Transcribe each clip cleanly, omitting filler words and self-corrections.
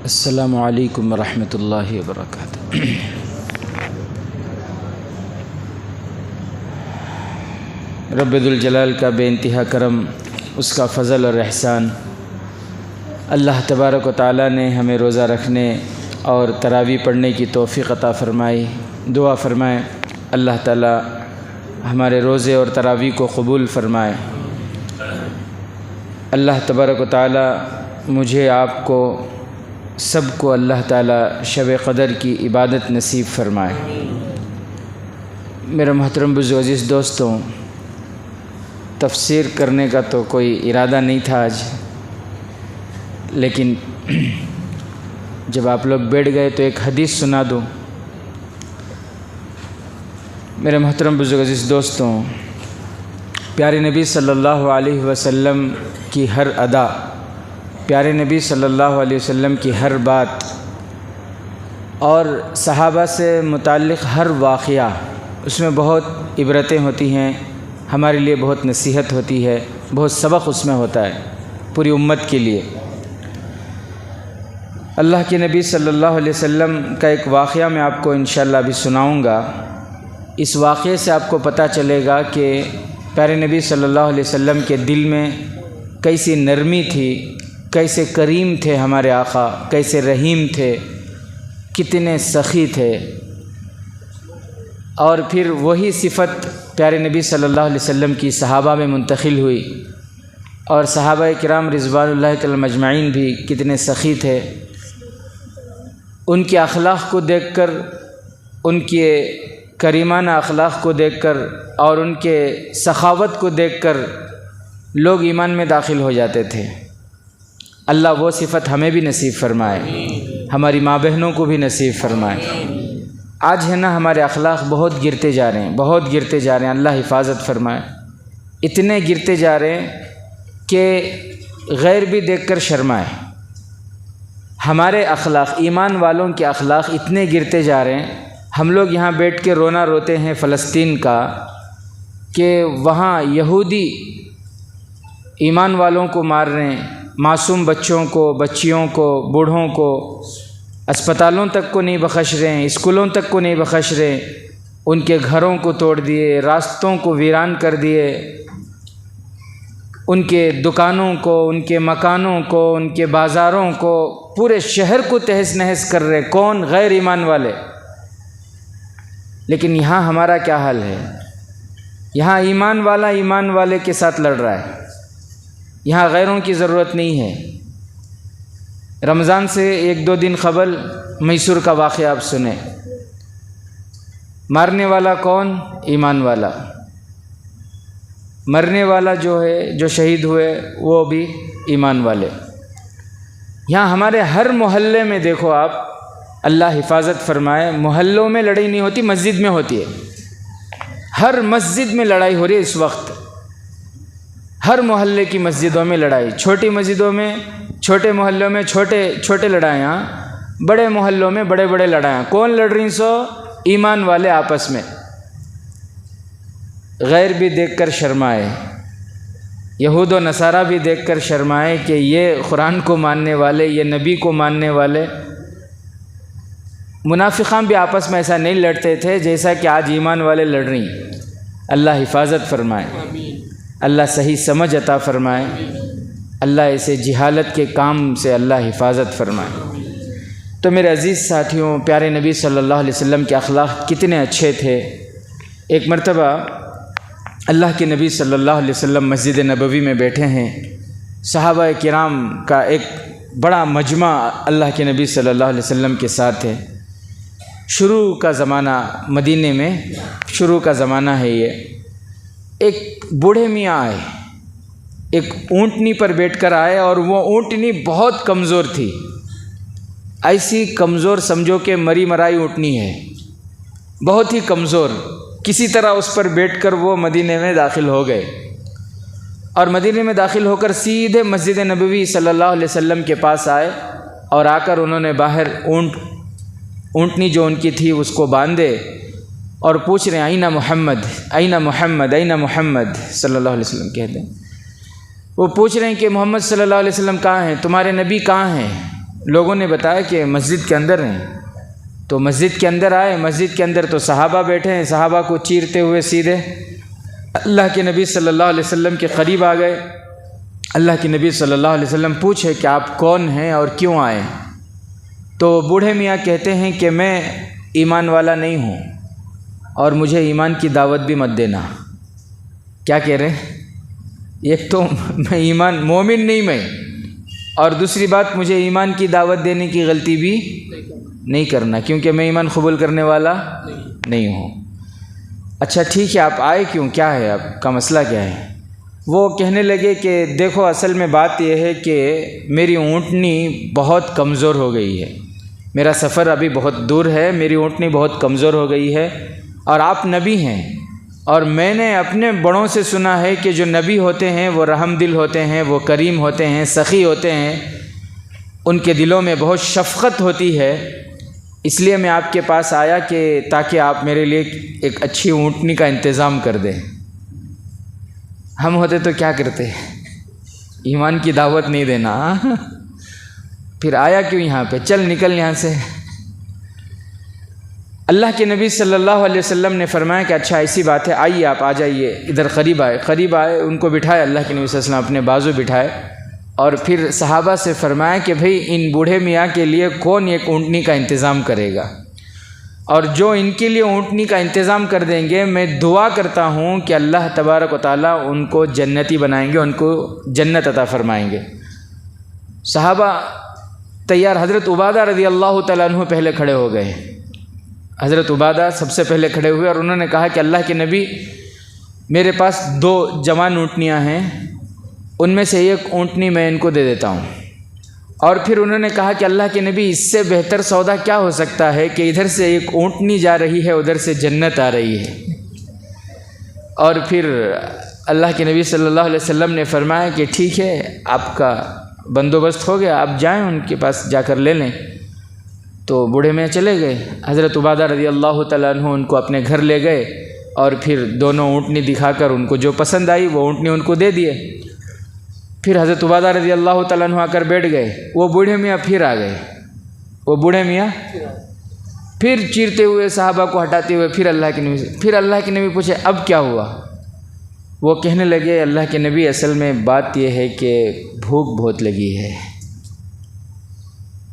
السلام علیکم ورحمۃ اللہ وبرکاتہ۔ رب ذوالجلال کا بے انتہا کرم، اس کا فضل اور احسان، اللہ تبارک و تعالیٰ نے ہمیں روزہ رکھنے اور تراویح پڑھنے کی توفیق عطا فرمائی۔ دعا فرمائیں اللہ تعالیٰ ہمارے روزے اور تراویح کو قبول فرمائے۔ اللہ تبارک و تعالیٰ مجھے آپ کو سب کو اللہ تعالیٰ شب قدر کی عبادت نصیب فرمائے۔ میرے محترم بزرگ عزیز دوستوں، تفسیر کرنے کا تو کوئی ارادہ نہیں تھا آج، لیکن جب آپ لوگ بیٹھ گئے تو ایک حدیث سنا دوں۔ میرے محترم بزرگ عزیز دوستوں، پیارے نبی صلی اللہ علیہ وسلم کی ہر ادا، پیارے نبی صلی اللہ علیہ وسلم کی ہر بات اور صحابہ سے متعلق ہر واقعہ، اس میں بہت عبرتیں ہوتی ہیں، ہمارے لیے بہت نصیحت ہوتی ہے، بہت سبق اس میں ہوتا ہے پوری امت کے لیے۔ اللہ کے نبی صلی اللہ علیہ وسلم کا ایک واقعہ میں آپ کو انشاءاللہ ابھی سناؤں گا۔ اس واقعے سے آپ کو پتہ چلے گا کہ پیارے نبی صلی اللہ علیہ وسلم کے دل میں کیسی نرمی تھی، کیسے کریم تھے ہمارے آقا، کیسے رحیم تھے، کتنے سخی تھے۔ اور پھر وہی صفت پیارے نبی صلی اللہ علیہ وسلم کی صحابہ میں منتقل ہوئی، اور صحابہ کرام رضوان اللہ تعالی مجمعین بھی کتنے سخی تھے۔ ان کے اخلاق کو دیکھ کر، ان کے کریمانہ اخلاق کو دیکھ کر اور ان کے سخاوت کو دیکھ کر لوگ ایمان میں داخل ہو جاتے تھے۔ اللہ وہ صفت ہمیں بھی نصیب فرمائے، ہماری ماں بہنوں کو بھی نصیب فرمائے۔ آج ہے نا ہمارے اخلاق بہت گرتے جا رہے ہیں، بہت گرتے جا رہے ہیں، اللہ حفاظت فرمائے۔ اتنے گرتے جا رہے ہیں کہ غیر بھی دیکھ کر شرمائے۔ ہمارے اخلاق، ایمان والوں کے اخلاق اتنے گرتے جا رہے ہیں، ہم لوگ یہاں بیٹھ کے رونا روتے ہیں فلسطین کا کہ وہاں یہودی ایمان والوں کو مار رہے ہیں، معصوم بچوں کو، بچیوں کو، بوڑھوں کو، اسپتالوں تک کو نہیں بخش رہے ہیں، اسکولوں تک کو نہیں بخش رہے، ان کے گھروں کو توڑ دیے، راستوں کو ویران کر دیے، ان کے دکانوں کو، ان کے مکانوں کو، ان کے بازاروں کو، پورے شہر کو تہس نہس کر رہے۔ کون؟ غیر ایمان والے۔ لیکن یہاں ہمارا کیا حال ہے؟ یہاں ایمان والا ایمان والے کے ساتھ لڑ رہا ہے، یہاں غیروں کی ضرورت نہیں ہے۔ رمضان سے ایک دو دن قبل میسور کا واقعہ آپ سنیں۔ مارنے والا کون؟ ایمان والا۔ مرنے والا جو ہے، جو شہید ہوئے، وہ بھی ایمان والے۔ یہاں ہمارے ہر محلے میں دیکھو آپ، اللہ حفاظت فرمائے، محلوں میں لڑائی نہیں ہوتی، مسجد میں ہوتی ہے۔ ہر مسجد میں لڑائی ہو رہی ہے اس وقت، ہر محلے کی مسجدوں میں لڑائی، چھوٹی مسجدوں میں، چھوٹے محلوں میں چھوٹے لڑائیاں، بڑے محلوں میں بڑے بڑے لڑائیاں۔ کون لڑ رہی سو؟ ایمان والے آپس میں۔ غیر بھی دیکھ کر شرمائے، یہود و نصارہ بھی دیکھ کر شرمائے کہ یہ قرآن کو ماننے والے، یہ نبی کو ماننے والے۔ منافقان بھی آپس میں ایسا نہیں لڑتے تھے جیسا کہ آج ایمان والے لڑ رہی ہیں۔ اللہ حفاظت فرمائے، اللہ صحیح سمجھ عطا فرمائے، اللہ ایسے جہالت کے کام سے اللہ حفاظت فرمائے۔ تو میرے عزیز ساتھیوں، پیارے نبی صلی اللہ علیہ وسلم کے اخلاق کتنے اچھے تھے۔ ایک مرتبہ اللہ کے نبی صلی اللہ علیہ وسلم مسجد نبوی میں بیٹھے ہیں، صحابہ کرام کا ایک بڑا مجمع اللہ کے نبی صلی اللہ علیہ وسلم کے ساتھ ہے۔ شروع کا زمانہ، مدینے میں شروع کا زمانہ ہے یہ۔ ایک بوڑھے میاں آئے، ایک اونٹنی پر بیٹھ کر آئے، اور وہ اونٹنی بہت کمزور تھی، ایسی کمزور سمجھو کہ مری مرائی اونٹنی ہے، بہت ہی کمزور۔ کسی طرح اس پر بیٹھ کر وہ مدینے میں داخل ہو گئے، اور مدینے میں داخل ہو کر سیدھے مسجد نبوی صلی اللہ علیہ وسلم کے پاس آئے، اور آ کر انہوں نے باہر اونٹنی جو ان کی تھی اس کو باندھے، اور پوچھ رہے ہیں اینا محمد، اینا محمد، اینا محمد صلی اللہ علیہ وسلم کہتے ہیں۔ وہ پوچھ رہے ہیں کہ محمد صلی اللہ علیہ وسلم کہاں ہیں، تمہارے نبی کہاں ہیں؟ لوگوں نے بتایا کہ مسجد کے اندر ہیں، تو مسجد کے اندر آئے، مسجد کے اندر تو صحابہ بیٹھے ہیں، صحابہ کو چیرتے ہوئے سیدھے اللہ کے نبی صلی اللہ علیہ وسلم کے قریب آ گئے۔ اللہ کے نبی صلی اللہ علیہ وسلم پوچھے کہ آپ کون ہیں اور کیوں آئے؟ تو بوڑھے میاں کہتے ہیں کہ میں ایمان والا نہیں ہوں اور مجھے ایمان کی دعوت بھی مت دینا۔ کیا کہہ رہے ہیں؟ ایک تو میں ایمان مومن نہیں میں، اور دوسری بات مجھے ایمان کی دعوت دینے کی غلطی بھی نہیں کرنا، کیونکہ میں ایمان قبول کرنے والا نہیں ہوں۔ اچھا ٹھیک ہے، آپ آئے کیوں؟ کیا ہے آپ کا مسئلہ کیا ہے؟ وہ کہنے لگے کہ دیکھو اصل میں بات یہ ہے کہ میری اونٹنی بہت کمزور ہو گئی ہے، میرا سفر ابھی بہت دور ہے، میری اونٹنی بہت کمزور ہو گئی ہے، اور آپ نبی ہیں، اور میں نے اپنے بڑوں سے سنا ہے کہ جو نبی ہوتے ہیں وہ رحم دل ہوتے ہیں، وہ کریم ہوتے ہیں، سخی ہوتے ہیں، ان کے دلوں میں بہت شفقت ہوتی ہے، اس لیے میں آپ کے پاس آیا کہ تاکہ آپ میرے لیے ایک اچھی اونٹنی کا انتظام کر دیں۔ ہم ہوتے تو کیا کرتے؟ ایمان کی دعوت نہیں دینا، پھر آیا کیوں یہاں پہ؟ چل نکل یہاں سے۔ اللہ کے نبی صلی اللہ علیہ وسلم نے فرمایا کہ اچھا ایسی بات ہے، آئیے آپ آ جائیے، ادھر قریب آئے، ان کو بٹھائے، اللہ کے نبی صلی اللہ علیہ وسلم اپنے بازو بٹھائے، اور پھر صحابہ سے فرمایا کہ بھئی ان بوڑھے میاں کے لیے کون ایک اونٹنی کا انتظام کرے گا، اور جو ان کے لیے اونٹنی کا انتظام کر دیں گے میں دعا کرتا ہوں کہ اللہ تبارک و تعالیٰ ان کو جنتی بنائیں گے، ان کو جنت عطا فرمائیں گے۔ صحابہ تیار، حضرت عبادہ رضی اللہ تعالیٰ عنہ پہلے کھڑے ہو گئے، حضرت عبادہ سب سے پہلے کھڑے ہوئے، اور انہوں نے کہا کہ اللہ کے نبی میرے پاس 2 جوان اونٹنیاں ہیں، ان میں سے ایک اونٹنی میں ان کو دے دیتا ہوں۔ اور پھر انہوں نے کہا کہ اللہ کے نبی اس سے بہتر سودا کیا ہو سکتا ہے کہ ادھر سے ایک اونٹنی جا رہی ہے، ادھر سے جنت آ رہی ہے۔ اور پھر اللہ کے نبی صلی اللہ علیہ وسلم نے فرمایا کہ ٹھیک ہے، آپ کا بندوبست ہو گیا، آپ جائیں ان کے پاس جا کر لے لیں۔ تو بوڑھے میں چلے گئے، حضرت عبادہ رضی اللہ تعالیٰ عنہ ان کو اپنے گھر لے گئے، اور پھر دونوں اونٹنی دکھا کر ان کو جو پسند آئی وہ اونٹنی ان کو دے دیے۔ پھر حضرت عبادہ رضی اللہ تعالیٰ عنہ آ کر بیٹھ گئے، وہ بوڑھے میاں پھر آ گئے، وہ بوڑھے میاں پھر چیرتے ہوئے صحابہ کو ہٹاتے ہوئے پھر اللہ کے نبی پوچھے اب کیا ہوا؟ وہ کہنے لگے اللہ کے نبی اصل میں بات یہ ہے کہ بھوک بہت لگی ہے۔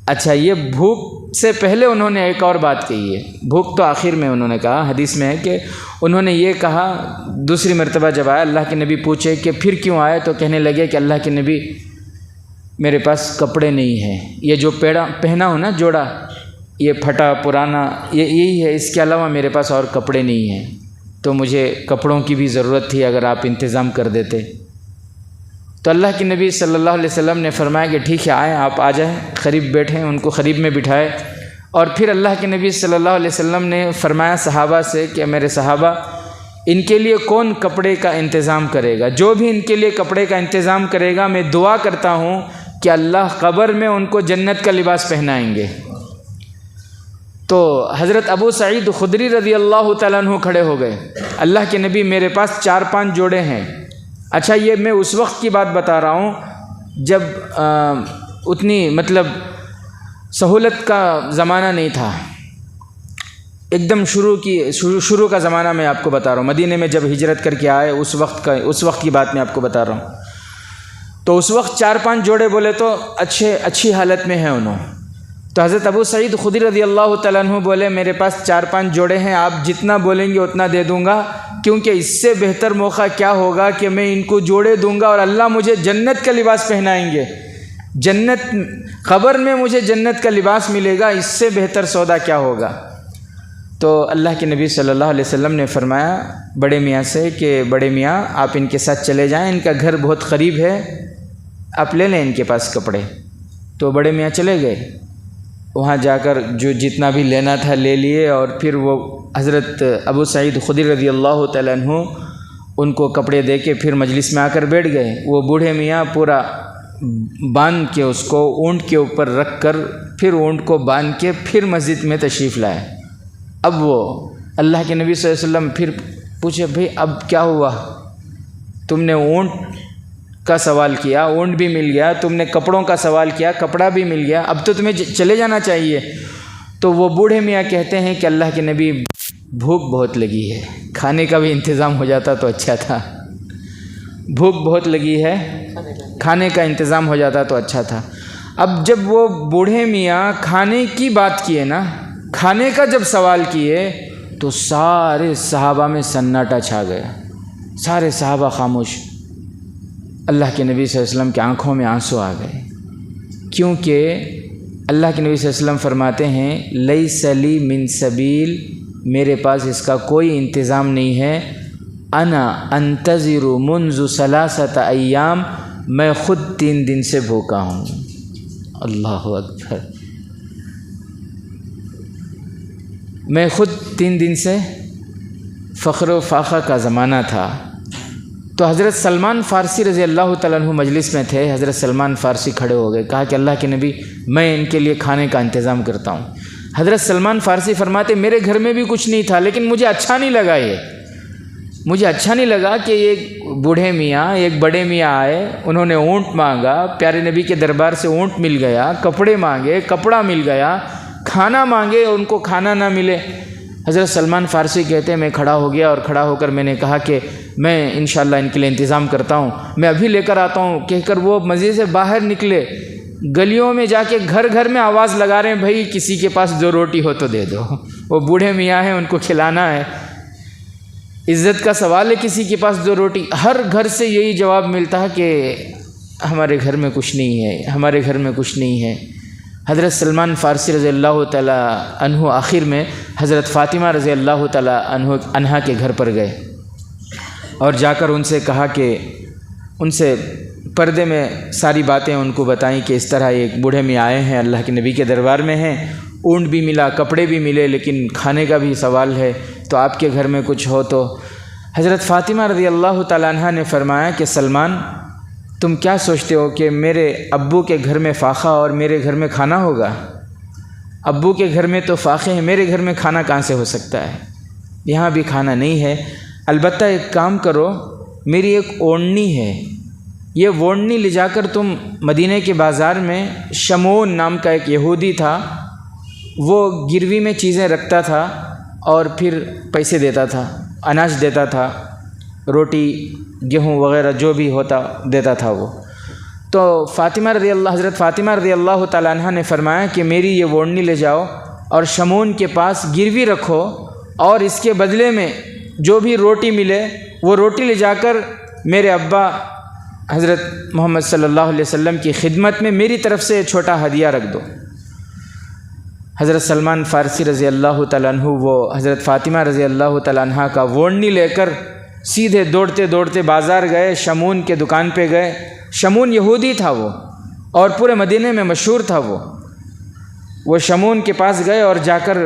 اچھا، یہ بھوک سے پہلے انہوں نے ایک اور بات کہی ہے، بھوک تو آخر میں انہوں نے کہا، حدیث میں ہے کہ انہوں نے یہ کہا دوسری مرتبہ جب آیا، اللہ کے نبی پوچھے کہ پھر کیوں آئے، تو کہنے لگے کہ اللہ کے نبی میرے پاس کپڑے نہیں ہیں، یہ جو پہنا ہوں نا جوڑا، یہ پھٹا پرانا یہی ہے، اس کے علاوہ میرے پاس اور کپڑے نہیں ہیں، تو مجھے کپڑوں کی بھی ضرورت تھی، اگر آپ انتظام کر دیتے۔ تو اللہ کے نبی صلی اللہ علیہ وسلم نے فرمایا کہ ٹھیک ہے آئیں، آپ آ جائیں، قریب بیٹھیں، ان کو قریب میں بٹھائے، اور پھر اللہ کے نبی صلی اللہ علیہ وسلم نے فرمایا صحابہ سے کہ میرے صحابہ ان کے لیے کون کپڑے کا انتظام کرے گا؟ جو بھی ان کے لیے کپڑے کا انتظام کرے گا میں دعا کرتا ہوں کہ اللہ قبر میں ان کو جنت کا لباس پہنائیں گے۔ تو حضرت ابو سعید خدری رضی اللہ تعالیٰ عنہ کھڑے ہو گئے، اللہ کے نبی میرے پاس 4-5 جوڑے ہیں۔ اچھا، یہ میں اس وقت کی بات بتا رہا ہوں جب اتنی سہولت کا زمانہ نہیں تھا، ایک دم شروع کا زمانہ میں آپ کو بتا رہا ہوں، مدینے میں جب ہجرت کر کے آئے اس وقت کی بات میں آپ کو بتا رہا ہوں۔ تو اس وقت 4-5 جوڑے بولے تو اچھی حالت میں ہیں انہوں۔ تو حضرت ابو سعید خدری رضی اللہ تعالیٰ عنہ بولے میرے پاس 4-5 جوڑے ہیں، آپ جتنا بولیں گے اتنا دے دوں گا، کیونکہ اس سے بہتر موقع کیا ہوگا کہ میں ان کو جوڑے دوں گا اور اللہ مجھے جنت کا لباس پہنائیں گے، قبر میں مجھے جنت کا لباس ملے گا، اس سے بہتر سودا کیا ہوگا؟ تو اللہ کے نبی صلی اللہ علیہ وسلم نے فرمایا بڑے میاں سے کہ بڑے میاں آپ ان کے ساتھ چلے جائیں، ان کا گھر بہت قریب ہے، آپ لے لیں ان کے پاس کپڑے۔ تو بڑے میاں چلے گئے، وہاں جا کر جو جتنا بھی لینا تھا لے لیے، اور پھر وہ حضرت ابو سعید خدری رضی اللہ تعالیٰ عنہ ان کو کپڑے دے کے پھر مجلس میں آ کر بیٹھ گئے۔ وہ بوڑھے میاں پورا باندھ کے اس کو اونٹ کے اوپر رکھ کر پھر اونٹ کو باندھ کے پھر مسجد میں تشریف لائے۔ اب وہ اللہ کے نبی صلی اللہ علیہ وسلم پھر پوچھے بھئی اب کیا ہوا؟ تم نے اونٹ کا سوال کیا، اونٹ بھی مل گیا، تم نے کپڑوں کا سوال کیا، کپڑا بھی مل گیا، اب تو تمہیں چلے جانا چاہیے۔ تو وہ بوڑھے میاں کہتے ہیں کہ اللہ کے نبی بھوک بہت لگی ہے، کھانے کا بھی انتظام ہو جاتا تو اچھا تھا، بھوک بہت لگی ہے، کھانے کا انتظام ہو جاتا تو اچھا تھا۔ اب جب وہ بوڑھے میاں کھانے کی بات کیے نا، کھانے کا جب سوال کیے تو سارے صحابہ میں سناٹا چھا گیا، سارے صحابہ خاموش۔ اللہ کے نبی صلی اللہ علیہ وسلم کی آنکھوں میں آنسو آ گئے، کیونکہ اللہ کے نبی صلی اللہ علیہ وسلم فرماتے ہیں لیس لی من سبیل، میرے پاس اس کا کوئی انتظام نہیں ہے، انا انتظر منذ 3 ایام، میں خود 3 دن سے بھوکا ہوں۔ اللہ اکبر، میں خود 3 دن سے، فخر و فاخر کا زمانہ تھا۔ تو حضرت سلمان فارسی رضی اللہ تعالیٰ عنہ مجلس میں تھے، حضرت سلمان فارسی کھڑے ہو گئے، کہا کہ اللہ کے نبی میں ان کے لیے کھانے کا انتظام کرتا ہوں۔ حضرت سلمان فارسی فرماتے میرے گھر میں بھی کچھ نہیں تھا، لیکن مجھے اچھا نہیں لگا، مجھے اچھا نہیں لگا کہ ایک بوڑھے میاں ایک بڑے میاں آئے، انہوں نے اونٹ مانگا، پیارے نبی کے دربار سے اونٹ مل گیا، کپڑے مانگے، کپڑا مل گیا، کھانا مانگے، ان کو کھانا نہ ملے۔ حضرت سلمان فارسی کہتے ہیں میں کھڑا ہو گیا اور کھڑا ہو کر میں نے کہا کہ میں انشاءاللہ ان کے لیے انتظام کرتا ہوں، میں ابھی لے کر آتا ہوں، کہہ کر وہ مسجد سے باہر نکلے، گلیوں میں جا کے گھر گھر میں آواز لگا رہے ہیں بھائی کسی کے پاس 2 روٹی ہو تو دے دو۔ وہ بوڑھے میاں ہیں، ان کو کھلانا ہے، عزت کا سوال ہے، کسی کے پاس 2 روٹی۔ ہر گھر سے یہی جواب ملتا ہے کہ ہمارے گھر میں کچھ نہیں ہے، ہمارے گھر میں کچھ نہیں ہے۔ حضرت سلمان فارسی رضی اللہ تعالیٰ عنہ آخر میں حضرت فاطمہ رضی اللہ تعالیٰ عنہا کے گھر پر گئے اور جا کر ان سے کہا کہ ان سے پردے میں ساری باتیں ان کو بتائیں کہ اس طرح ایک بوڑھے میں آئے ہیں، اللہ کے نبی کے دربار میں ہیں، اونٹ بھی ملا، کپڑے بھی ملے، لیکن کھانے کا بھی سوال ہے، تو آپ کے گھر میں کچھ ہو تو۔ حضرت فاطمہ رضی اللہ تعالیٰ عنہا نے فرمایا کہ سلمان تم کیا سوچتے ہو کہ میرے ابو کے گھر میں فاقہ اور میرے گھر میں کھانا ہوگا؟ ابو کے گھر میں تو فاقے ہیں، میرے گھر میں کھانا کہاں سے ہو سکتا ہے؟ یہاں بھی کھانا نہیں ہے، البتہ ایک کام کرو، میری ایک اوڑنی ہے، یہ اوڑنی لے جا کر تم مدینہ کے بازار میں، شمعون نام کا ایک یہودی تھا، وہ گروی میں چیزیں رکھتا تھا اور پھر پیسے دیتا تھا، اناج دیتا تھا، روٹی گیہوں وغیرہ جو بھی ہوتا دیتا تھا وہ۔ تو حضرت فاطمہ رضی اللہ تعالیٰ عنہ نے فرمایا کہ میری یہ اوڑنی لے جاؤ اور شمعون کے پاس گروی رکھو، اور اس کے بدلے میں جو بھی روٹی ملے وہ روٹی لے جا کر میرے ابا حضرت محمد صلی اللہ علیہ وسلم کی خدمت میں میری طرف سے چھوٹا ہدیہ رکھ دو۔ حضرت سلمان فارسی رضی اللہ تعالیٰ عنہ وہ حضرت فاطمہ رضی اللہ تعالیٰ عنہ کا اوڑنی لے کر سیدھے دوڑتے دوڑتے بازار گئے، شمعون کے دکان پہ گئے۔ شمعون یہودی تھا وہ، اور پورے مدینہ میں مشہور تھا وہ شمعون کے پاس گئے اور جا کر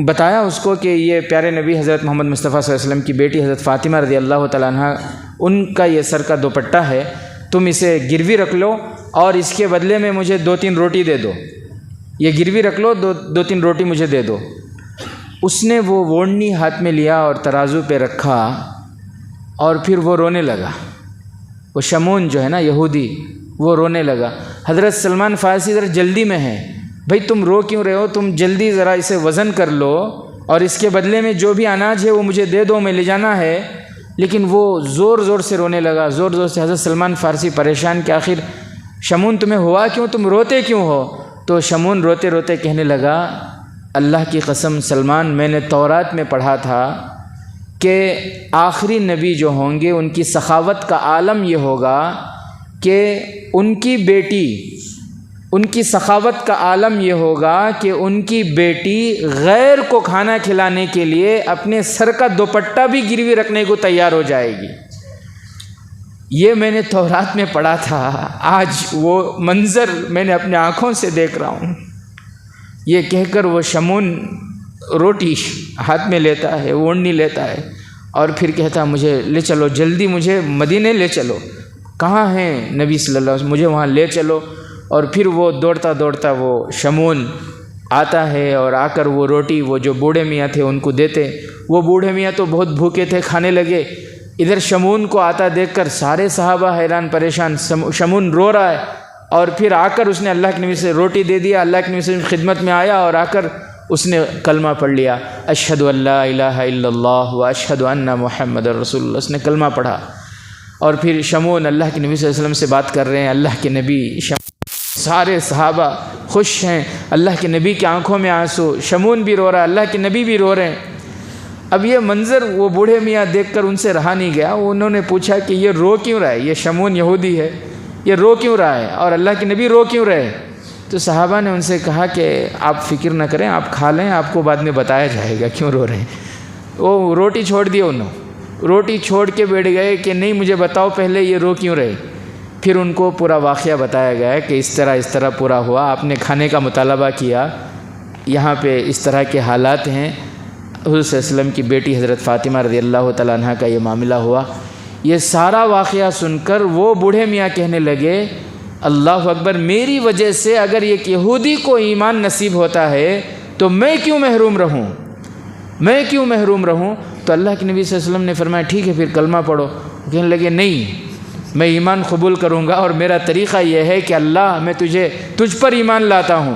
بتایا اس کو کہ یہ پیارے نبی حضرت محمد مصطفیٰ صلی اللہ علیہ وسلم کی بیٹی حضرت فاطمہ رضی اللہ تعالیٰ عنہ، ان کا یہ سر کا دوپٹہ ہے، تم اسے گروی رکھ لو اور اس کے بدلے میں مجھے 2-3 روٹی دے دو، یہ گروی رکھ لو، 2-3 روٹی مجھے دے دو۔ اس نے وہ اوڑنی ہاتھ میں لیا اور ترازو پہ رکھا اور پھر وہ رونے لگا، وہ شمعون جو ہے نا یہودی، وہ رونے لگا۔ حضرت سلمان فارسی ذرا جلدی میں ہے، بھئی تم رو کیوں رہے ہو، تم جلدی ذرا اسے وزن کر لو اور اس کے بدلے میں جو بھی اناج ہے وہ مجھے دے دو، میں لے جانا ہے۔ لیکن وہ زور زور سے رونے لگا، زور زور سے۔ حضرت سلمان فارسی پریشان کہ آخر شمعون تمہیں ہوا کیوں، تم روتے کیوں ہو؟ تو شمعون روتے روتے کہنے لگا اللہ کی قسم سلمان، میں نے تورات میں پڑھا تھا کہ آخری نبی جو ہوں گے ان کی سخاوت کا عالم یہ ہوگا کہ ان کی بیٹی، ان کی سخاوت کا عالم یہ ہوگا کہ ان کی بیٹی غیر کو کھانا کھلانے کے لیے اپنے سر کا دوپٹہ بھی گروی رکھنے کو تیار ہو جائے گی۔ یہ میں نے تورات میں پڑھا تھا، آج وہ منظر میں نے اپنے آنکھوں سے دیکھ رہا ہوں۔ یہ کہہ کر وہ شمعون روٹی ہاتھ میں لیتا ہے، اوڑنی لیتا ہے اور پھر کہتا مجھے لے چلو، جلدی مجھے مدینے لے چلو، کہاں ہیں نبی صلی اللہ علیہ وسلم، مجھے وہاں لے چلو۔ اور پھر وہ دوڑتا دوڑتا وہ شمعون آتا ہے اور آ کر وہ روٹی وہ جو بوڑھے میاں تھے ان کو دیتے۔ وہ بوڑھے میاں تو بہت بھوکے تھے، کھانے لگے، ادھر شمون کو آتا دیکھ کر سارے صحابہ حیران پریشان، شمون رو رہا ہے، اور پھر آ کر اس نے اللہ کے نبی سے روٹی دے دیا، اللہ کے نبی سے خدمت میں آیا اور آ کر اس نے کلمہ پڑھ لیا، اشہد ان لا الہ الا اللہ و اشہد ان محمد رسول اللہ، اس نے کلمہ پڑھا۔ اور پھر شمون اللہ کے نبی صلی اللہ علیہ وسلم سے بات کر رہے ہیں، اللہ کے نبی، سارے صحابہ خوش ہیں، اللہ کے نبی کی آنکھوں میں آنسو، شمون بھی رو رہا ہے، اللہ کے نبی بھی رو رہے ہیں۔ اب یہ منظر وہ بوڑھے میاں دیکھ کر ان سے رہا نہیں گیا، انہوں نے پوچھا کہ یہ رو کیوں رہا ہے؟ یہ شمون یہودی ہے، یہ رو کیوں رہا ہے اور اللہ کے نبی رو کیوں رہے؟ تو صحابہ نے ان سے کہا کہ آپ فکر نہ کریں، آپ کھا لیں، آپ کو بعد میں بتایا جائے گا کیوں رو رہے ہیں۔ وہ روٹی چھوڑ دی، انہوں روٹی چھوڑ کے بیٹھ گئے کہ نہیں مجھے بتاؤ پہلے یہ رو کیوں رہے۔ پھر ان کو پورا واقعہ بتایا گیا کہ اس طرح پورا ہوا، آپ نے کھانے کا مطالبہ کیا، یہاں پہ اس طرح کے حالات ہیں۔ حضور صلی اللہ علیہ وسلم کی بیٹی حضرت فاطمہ رضی اللہ تعالیٰ عنہ کا یہ معاملہ ہوا۔ یہ سارا واقعہ سن کر وہ بوڑھے میاں کہنے لگے اللہ اکبر، میری وجہ سے اگر ایک یہودی کو ایمان نصیب ہوتا ہے تو میں کیوں محروم رہوں، میں کیوں محروم رہوں؟ تو اللہ کے نبی صلی اللہ علیہ وسلم نے فرمایا ٹھیک ہے پھر کلمہ پڑھو۔ کہنے لگے نہیں، میں ایمان قبول کروں گا اور میرا طریقہ یہ ہے کہ اللہ میں تجھ پر ایمان لاتا ہوں،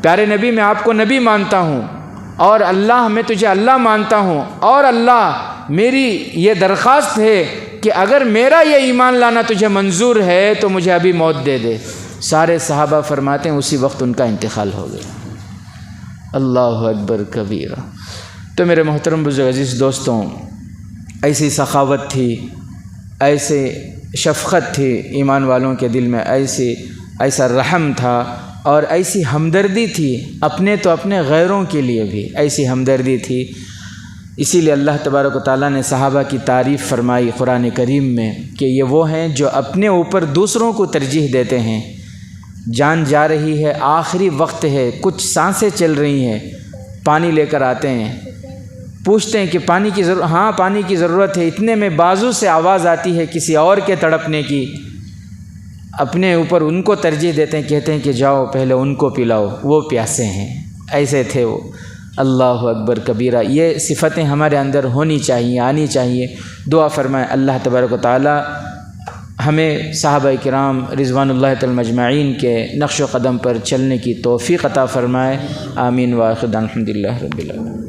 پیارے نبی میں آپ کو نبی مانتا ہوں، اور اللہ میں تجھے اللہ مانتا ہوں، اور اللہ میری یہ درخواست ہے کہ اگر میرا یہ ایمان لانا تجھے منظور ہے تو مجھے ابھی موت دے دے۔ سارے صحابہ فرماتے ہیں اسی وقت ان کا انتقال ہو گیا۔ اللہ اکبر کبیرہ۔ تو میرے محترم بزرگ عزیز دوستوں، ایسی سخاوت تھی، ایسے شفقت تھی ایمان والوں کے دل میں، ایسا رحم تھا اور ایسی ہمدردی تھی، اپنے تو اپنے غیروں کے لیے بھی ایسی ہمدردی تھی۔ اسی لیے اللہ تبارک و تعالیٰ نے صحابہ کی تعریف فرمائی قرآن کریم میں کہ یہ وہ ہیں جو اپنے اوپر دوسروں کو ترجیح دیتے ہیں۔ جان جا رہی ہے، آخری وقت ہے، کچھ سانسیں چل رہی ہیں، پانی لے کر آتے ہیں، پوچھتے ہیں کہ پانی کی ضرورت؟ ہاں پانی کی ضرورت ہے، اتنے میں بازو سے آواز آتی ہے کسی اور کے تڑپنے کی، اپنے اوپر ان کو ترجیح دیتے ہیں، کہتے ہیں کہ جاؤ پہلے ان کو پلاؤ، وہ پیاسے ہیں۔ ایسے تھے وہ۔ اللہ اکبر کبیرہ۔ یہ صفتیں ہمارے اندر ہونی چاہیے، آنی چاہیے۔ دعا فرمائیں اللہ تبارک و تعالی ہمیں صحابہ کرام رضوان اللہ تعالی مجمعین کے نقش و قدم پر چلنے کی توفیق عطا فرمائے۔ آمین۔ وآخر دعوانا الحمد للہ رب العالمین۔